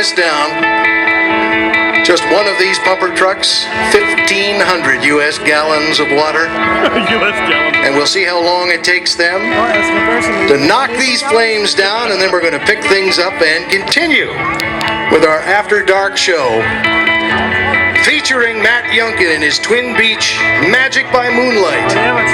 this down. Just one of these pumper trucks, 1,500 U.S. gallons of water. U.S. gallons. And we'll see how long it takes them to knock these flames down, and then we're going to pick things up and continue with our After Dark show featuring Matt Yunkin and his Twin Beach Magic by Moonlight.